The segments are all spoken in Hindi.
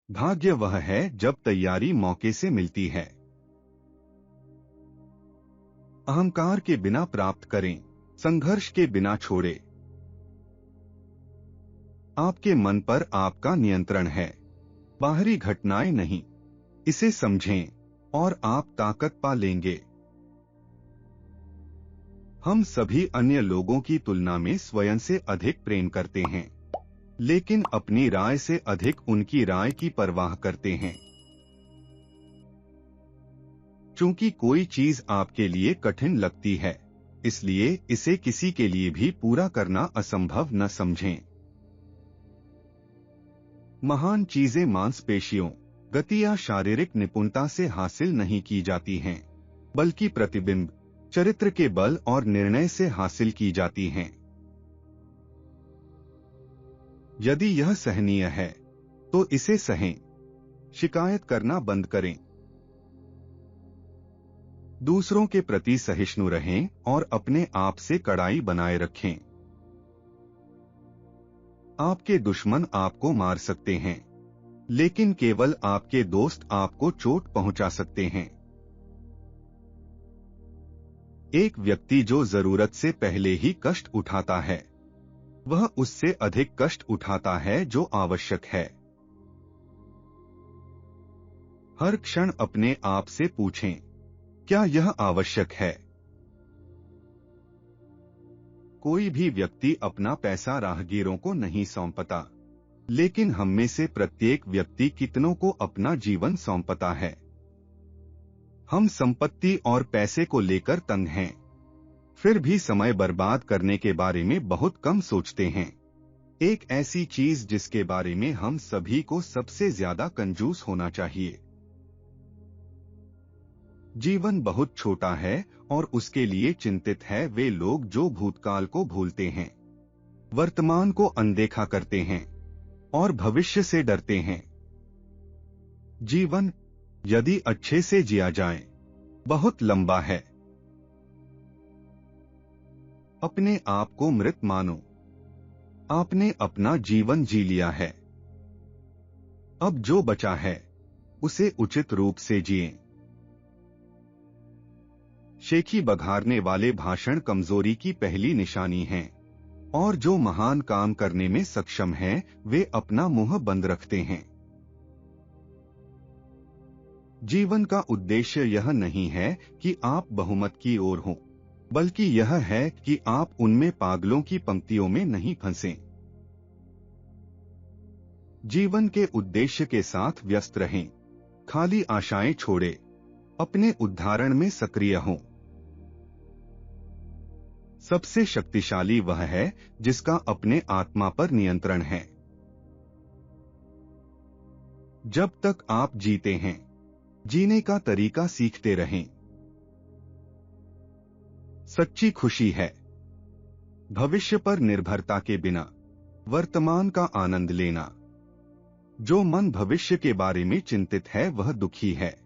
भाग्य वह है जब तैयारी मौके से मिलती है। अहंकार के बिना प्राप्त करें, संघर्ष के बिना छोड़े। आपके मन पर आपका नियंत्रण है, बाहरी घटनाएं नहीं। इसे समझें और आप ताकत पा लेंगे। हम सभी अन्य लोगों की तुलना में स्वयं से अधिक प्रेम करते हैं, लेकिन अपनी राय से अधिक उनकी राय की परवाह करते हैं। चूंकि कोई चीज आपके लिए कठिन लगती है, इसलिए इसे किसी के लिए भी पूरा करना असंभव न समझें। महान चीजें मांसपेशियों, गति या शारीरिक निपुणता से हासिल नहीं की जाती हैं, बल्कि प्रतिबिंब, चरित्र के बल और निर्णय से हासिल की जाती हैं। यदि यह सहनीय है तो इसे सहें, शिकायत करना बंद करें। दूसरों के प्रति सहिष्णु रहें और अपने आप से कड़ाई बनाए रखें। आपके दुश्मन आपको मार सकते हैं, लेकिन केवल आपके दोस्त आपको चोट पहुंचा सकते हैं। एक व्यक्ति जो जरूरत से पहले ही कष्ट उठाता है, वह उससे अधिक कष्ट उठाता है जो आवश्यक है। हर क्षण अपने आप से पूछें, क्या यह आवश्यक है? कोई भी व्यक्ति अपना पैसा राहगीरों को नहीं सौंपता, लेकिन हम में से प्रत्येक व्यक्ति कितनों को अपना जीवन सौंपता है। हम संपत्ति और पैसे को लेकर तंग हैं, फिर भी समय बर्बाद करने के बारे में बहुत कम सोचते हैं। एक ऐसी चीज जिसके बारे में हम सभी को सबसे ज्यादा कंजूस होना चाहिए। जीवन बहुत छोटा है और उसके लिए चिंतित है वे लोग जो भूतकाल को भूलते हैं, वर्तमान को अनदेखा करते हैं और भविष्य से डरते हैं। जीवन, यदि अच्छे से जिया जाए, बहुत लंबा है। अपने आप को मृत मानो। आपने अपना जीवन जी लिया है। अब जो बचा है उसे उचित रूप से जिएं। शेखी बघारने वाले भाषण कमजोरी की पहली निशानी हैं, और जो महान काम करने में सक्षम हैं, वे अपना मुंह बंद रखते हैं। जीवन का उद्देश्य यह नहीं है कि आप बहुमत की ओर हों, बल्कि यह है कि आप उनमें पागलों की पंक्तियों में नहीं फंसें। जीवन के उद्देश्य के साथ व्यस्त रहें, खाली आशाएं छोड़ें, अपने उद्धारण में सक्रिय हों। सबसे शक्तिशाली वह है जिसका अपने आत्मा पर नियंत्रण है। जब तक आप जीते हैं, जीने का तरीका सीखते रहें। सच्ची खुशी है भविष्य पर निर्भरता के बिना वर्तमान का आनंद लेना। जो मन भविष्य के बारे में चिंतित है वह दुखी है।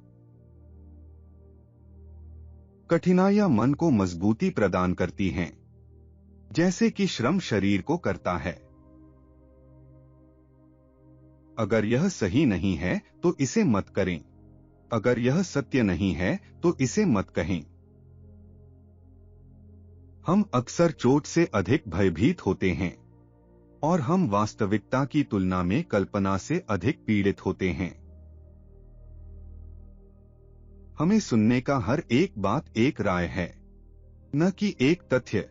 कठिनाइयां मन को मजबूती प्रदान करती हैं, जैसे कि श्रम शरीर को करता है। अगर यह सही नहीं है तो इसे मत करें, अगर यह सत्य नहीं है तो इसे मत कहें। हम अक्सर चोट से अधिक भयभीत होते हैं, और हम वास्तविकता की तुलना में कल्पना से अधिक पीड़ित होते हैं। हमें सुनने का हर एक बात एक राय है, न कि एक तथ्य।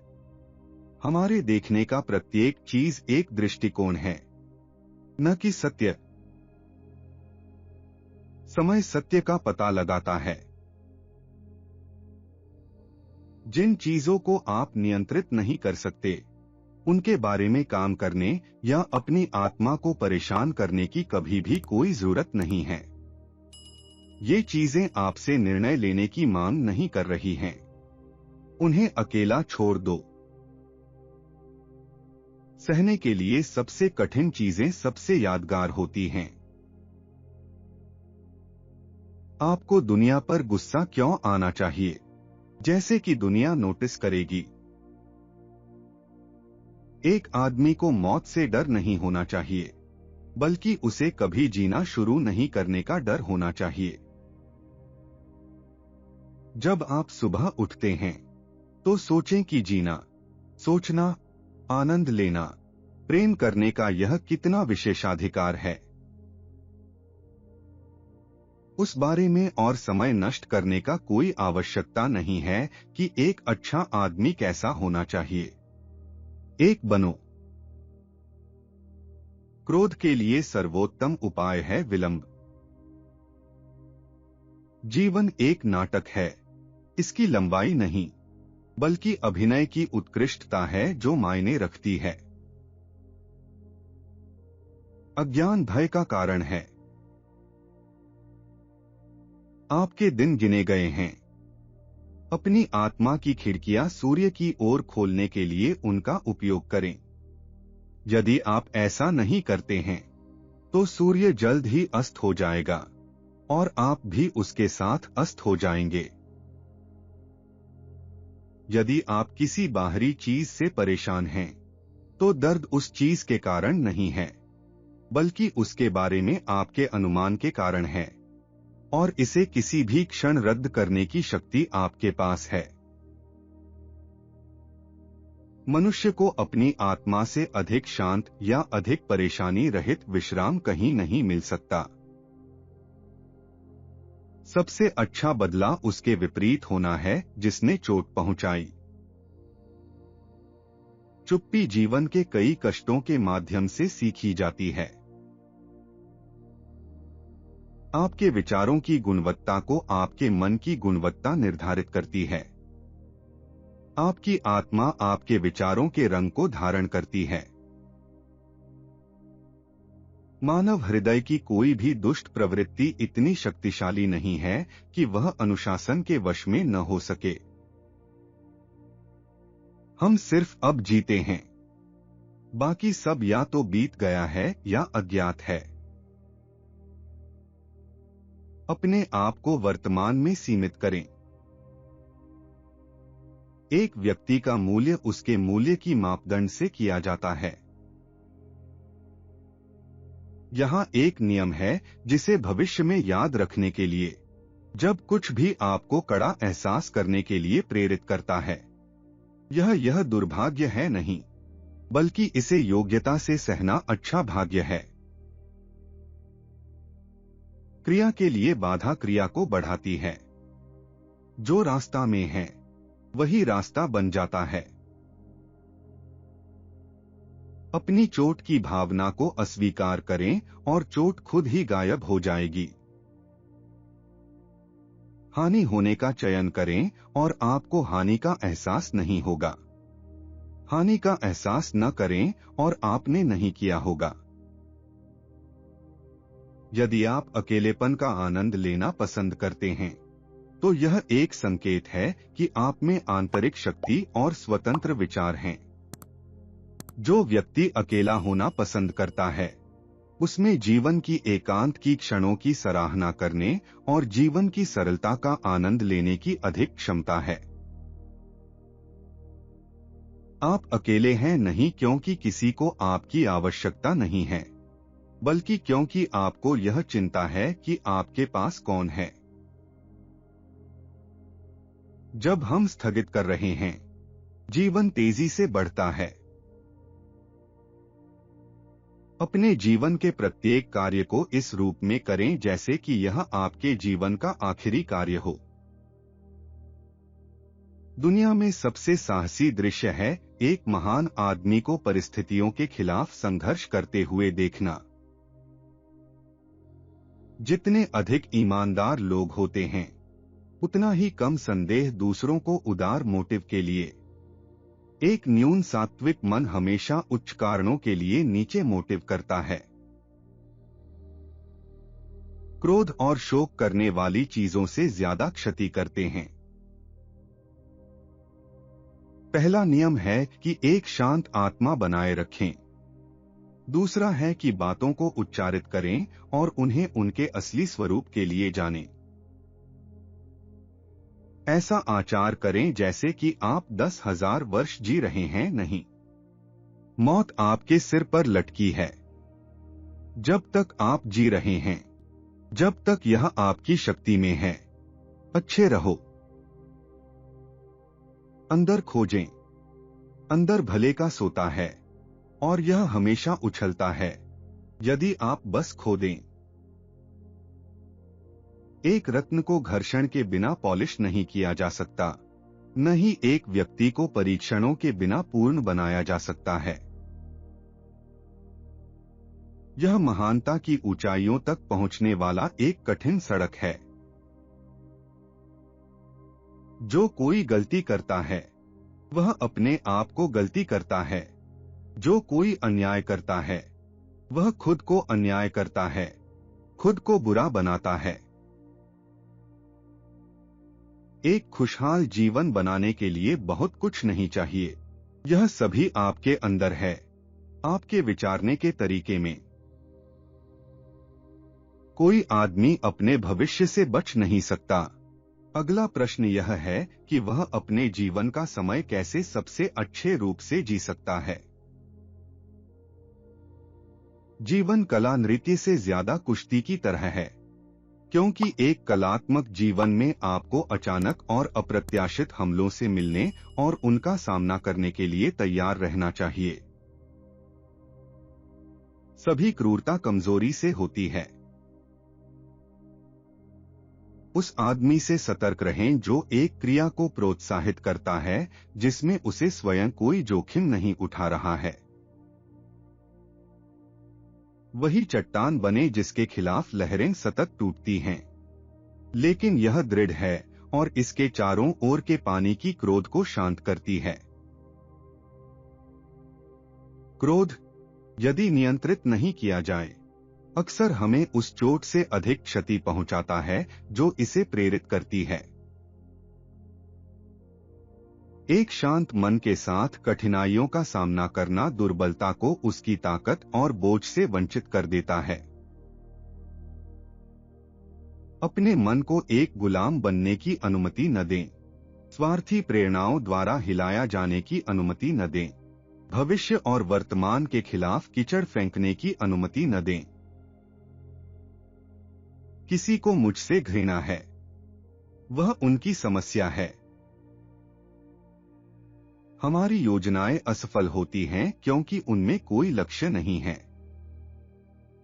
हमारे देखने का प्रत्येक चीज एक दृष्टिकोण है, न कि सत्य। समय सत्य का पता लगाता है। जिन चीजों को आप नियंत्रित नहीं कर सकते, उनके बारे में काम करने या अपनी आत्मा को परेशान करने की कभी भी कोई जरूरत नहीं है। ये चीजें आपसे निर्णय लेने की मांग नहीं कर रही हैं। उन्हें अकेला छोड़ दो। सहने के लिए सबसे कठिन चीजें सबसे यादगार होती हैं। आपको दुनिया पर गुस्सा क्यों आना चाहिए, जैसे कि दुनिया नोटिस करेगी। एक आदमी को मौत से डर नहीं होना चाहिए, बल्कि उसे कभी जीना शुरू नहीं करने का डर होना चाहिए। जब आप सुबह उठते हैं तो सोचें कि जीना, सोचना, आनंद लेना, प्रेम करने का यह कितना विशेषाधिकार है। उस बारे में और समय नष्ट करने का कोई आवश्यकता नहीं है कि एक अच्छा आदमी कैसा होना चाहिए। एक बनो। क्रोध के लिए सर्वोत्तम उपाय है विलंब। जीवन एक नाटक है, इसकी लंबाई नहीं, बल्कि अभिनय की उत्कृष्टता है जो मायने रखती है। अज्ञान भय का कारण है। आपके दिन गिने गए हैं। अपनी आत्मा की खिड़कियां सूर्य की ओर खोलने के लिए उनका उपयोग करें। यदि आप ऐसा नहीं करते हैं तो सूर्य जल्द ही अस्त हो जाएगा और आप भी उसके साथ अस्त हो जाएंगे। यदि आप किसी बाहरी चीज से परेशान हैं तो दर्द उस चीज के कारण नहीं है, बल्कि उसके बारे में आपके अनुमान के कारण है, और इसे किसी भी क्षण रद्द करने की शक्ति आपके पास है। मनुष्य को अपनी आत्मा से अधिक शांत या अधिक परेशानी रहित विश्राम कहीं नहीं मिल सकता। सबसे अच्छा बदला उसके विपरीत होना है जिसने चोट पहुंचाई। चुप्पी जीवन के कई कष्टों के माध्यम से सीखी जाती है। आपके विचारों की गुणवत्ता को आपके मन की गुणवत्ता निर्धारित करती है। आपकी आत्मा आपके विचारों के रंग को धारण करती है। मानव हृदय की कोई भी दुष्ट प्रवृत्ति इतनी शक्तिशाली नहीं है कि वह अनुशासन के वश में न हो सके। हम सिर्फ अब जीते हैं, बाकी सब या तो बीत गया है या अज्ञात है। अपने आप को वर्तमान में सीमित करें। एक व्यक्ति का मूल्य उसके मूल्य की मापदंड से किया जाता है। यहाँ एक नियम है जिसे भविष्य में याद रखने के लिए, जब कुछ भी आपको कड़ा एहसास करने के लिए प्रेरित करता है, यह दुर्भाग्य है नहीं, बल्कि इसे योग्यता से सहना अच्छा भाग्य है। क्रिया के लिए बाधा क्रिया को बढ़ाती है। जो रास्ता में है वही रास्ता बन जाता है। अपनी चोट की भावना को अस्वीकार करें और चोट खुद ही गायब हो जाएगी। हानि होने का चयन करें और आपको हानि का एहसास नहीं होगा। हानि का एहसास न करें और आपने नहीं किया होगा। यदि आप अकेलेपन का आनंद लेना पसंद करते हैं तो यह एक संकेत है कि आप में आंतरिक शक्ति और स्वतंत्र विचार हैं। जो व्यक्ति अकेला होना पसंद करता है उसमें जीवन की एकांत की क्षणों की सराहना करने और जीवन की सरलता का आनंद लेने की अधिक क्षमता है। आप अकेले हैं नहीं क्योंकि किसी को आपकी आवश्यकता नहीं है, बल्कि क्योंकि आपको यह चिंता है कि आपके पास कौन है। जब हम स्थगित कर रहे हैं, जीवन तेजी से बढ़ता है। अपने जीवन के प्रत्येक कार्य को इस रूप में करें जैसे कि यह आपके जीवन का आखिरी कार्य हो। दुनिया में सबसे साहसी दृश्य है एक महान आदमी को परिस्थितियों के खिलाफ संघर्ष करते हुए देखना। जितने अधिक ईमानदार लोग होते हैं, उतना ही कम संदेह दूसरों को उदार मोटिव के लिए। एक न्यून सात्विक मन हमेशा उच्च कारणों के लिए नीचे मोटिव करता है। क्रोध और शोक करने वाली चीजों से ज्यादा क्षति करते हैं। पहला नियम है कि एक शांत आत्मा बनाए रखें। दूसरा है कि बातों को उच्चारित करें और उन्हें उनके असली स्वरूप के लिए जानें। ऐसा आचार करें जैसे कि आप 10,000 वर्ष जी रहे हैं नहीं। मौत आपके सिर पर लटकी है। जब तक आप जी रहे हैं, जब तक यह आपकी शक्ति में है, अच्छे रहो। अंदर खोजें। अंदर भले का सोता है और यह हमेशा उछलता है यदि आप बस खो दें। एक रत्न को घर्षण के बिना पॉलिश नहीं किया जा सकता, न ही एक व्यक्ति को परीक्षणों के बिना पूर्ण बनाया जा सकता है। यह महानता की ऊंचाइयों तक पहुंचने वाला एक कठिन सड़क है। जो कोई गलती करता है वह अपने आप को गलती करता है। जो कोई अन्याय करता है वह खुद को अन्याय करता है, खुद को बुरा बनाता है। एक खुशहाल जीवन बनाने के लिए बहुत कुछ नहीं चाहिए। यह सभी आपके अंदर है, आपके विचारने के तरीके में। कोई आदमी अपने भविष्य से बच नहीं सकता। अगला प्रश्न यह है कि वह अपने जीवन का समय कैसे सबसे अच्छे रूप से जी सकता है। जीवन कला नृत्य से ज्यादा कुश्ती की तरह है, क्योंकि एक कलात्मक जीवन में आपको अचानक और अप्रत्याशित हमलों से मिलने और उनका सामना करने के लिए तैयार रहना चाहिए। सभी क्रूरता कमजोरी से होती है। उस आदमी से सतर्क रहें जो एक क्रिया को प्रोत्साहित करता है जिसमें उसे स्वयं कोई जोखिम नहीं उठा रहा है। वही चट्टान बने जिसके खिलाफ लहरें सतत टूटती हैं, लेकिन यह दृढ़ है और इसके चारों ओर के पानी की क्रोध को शांत करती है। क्रोध यदि नियंत्रित नहीं किया जाए अक्सर हमें उस चोट से अधिक क्षति पहुंचाता है जो इसे प्रेरित करती है। एक शांत मन के साथ कठिनाइयों का सामना करना दुर्बलता को उसकी ताकत और बोझ से वंचित कर देता है। अपने मन को एक गुलाम बनने की अनुमति न दें। स्वार्थी प्रेरणाओं द्वारा हिलाया जाने की अनुमति न दें। भविष्य और वर्तमान के खिलाफ कीचड़ फेंकने की अनुमति न दें। किसी को मुझसे घृणा है, वह उनकी समस्या है। हमारी योजनाएं असफल होती हैं क्योंकि उनमें कोई लक्ष्य नहीं है।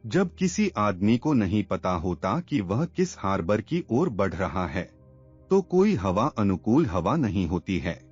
जब किसी आदमी को नहीं पता होता कि वह किस हार्बर की ओर बढ़ रहा है, तो कोई हवा अनुकूल हवा नहीं होती है।